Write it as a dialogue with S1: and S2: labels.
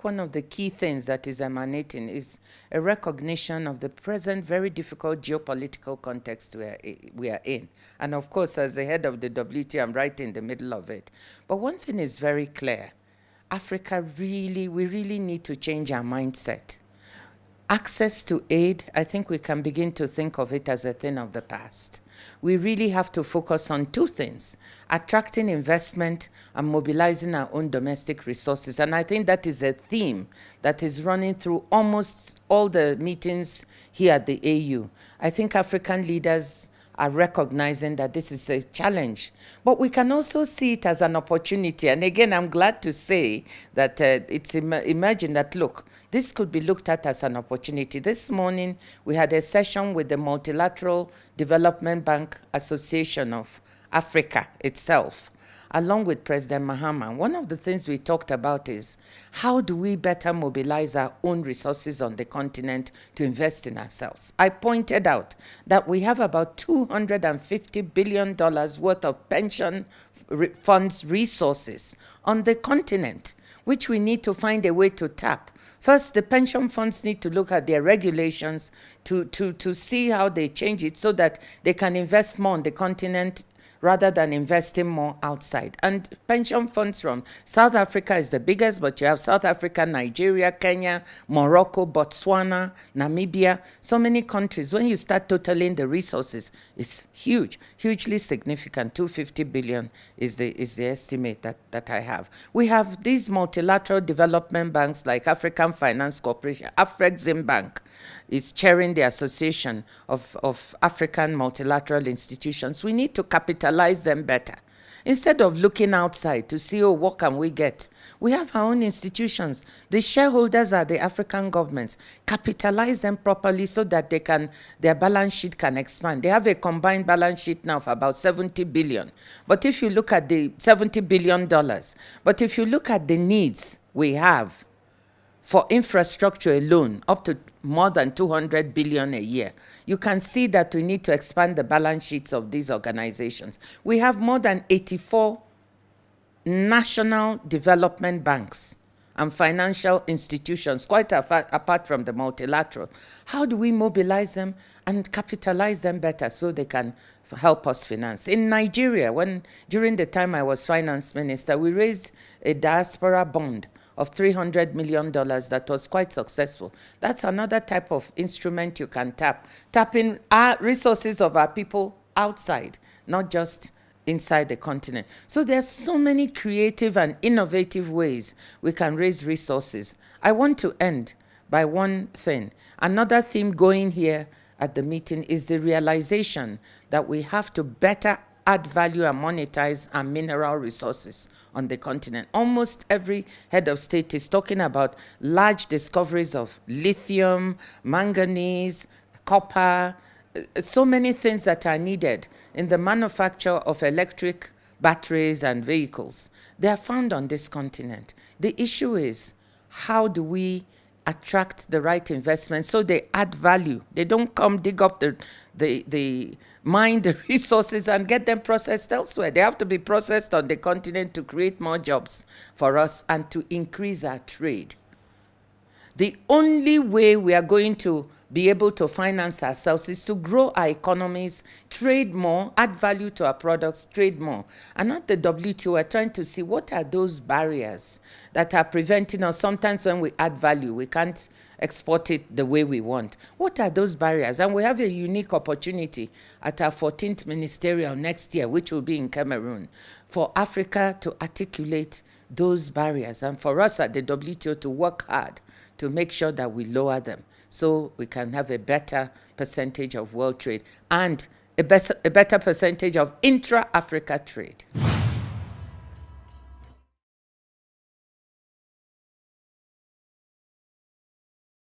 S1: one of the key things that is emanating is a recognition of the present very difficult geopolitical context we are in. And of course, as the head of the WTO, I'm right in the middle of it. But one thing is very clear. Africa we really need to change our mindset. Access to aid, I think we can begin to think of it as a thing of the past. We really have to focus on two things: attracting investment and mobilizing our own domestic resources. And I think that is a theme that is running through almost all the meetings here at the AU. I think African leaders are recognizing that this is a challenge, but we can also see it as an opportunity. And again, I'm glad to say that it's emerging that, look, this could be looked at as an opportunity. This morning, we had a session with the Multilateral Development Bank Association of Africa itself, along with President Mahama. One of the things we talked about is how do we better mobilize our own resources on the continent to invest in ourselves? I pointed out that we have about $250 billion worth of pension funds resources on the continent, which we need to find a way to tap. First, the pension funds need to look at their regulations to see how they change it so that they can invest more on the continent rather than investing more outside. And pension funds from South Africa is the biggest, but you have South Africa, Nigeria, Kenya, Morocco, Botswana, Namibia, so many countries. When you start totaling the resources, it's huge, hugely significant. 250 billion is the estimate that I have. We have these multilateral development banks like African Finance Corporation, Afrexim Bank is chairing the Association of African Multilateral Institutions. We need to capitalize them better. Instead of looking outside to see, oh, what can we get? We have our own institutions. The shareholders are the African governments. Capitalize them properly so that their balance sheet can expand. They have a combined balance sheet now of about 70 billion. But if you look at the $70 billion, but if you look at the needs we have for infrastructure alone, up to more than 200 billion a year, you can see that we need to expand the balance sheets of these organizations. We have more than 84 national development banks and financial institutions, quite apart from the multilateral. How do we mobilize them and capitalize them better so they can help us finance? In Nigeria, during the time I was finance minister, we raised a diaspora bond of $300 million that was quite successful. That's another type of instrument you can tap. Tapping our resources of our people outside, not just inside the continent. So there's so many creative and innovative ways we can raise resources. I want to end by one thing. Another theme going here at the meeting is the realization that we have to better add value and monetize our mineral resources on the continent. Almost every head of state is talking about large discoveries of lithium, manganese, copper, so many things that are needed in the manufacture of electric batteries and vehicles. They are found on this continent. The issue is, how do we attract the right investment so they add value? They don't come dig up the mine the resources and get them processed elsewhere. They have to be processed on the continent to create more jobs for us and to increase our trade. The only way we are going to be able to finance ourselves is to grow our economies, trade more, add value to our products, trade more. And at the WTO, we're trying to see what are those barriers that are preventing us. Sometimes when we add value, we can't export it the way we want. What are those barriers? And we have a unique opportunity at our 14th ministerial next year, which will be in Cameroon, for Africa to articulate those barriers and for us at the WTO to work hard to make sure that we lower them so we can have a better percentage of world trade and a better percentage of intra-Africa trade.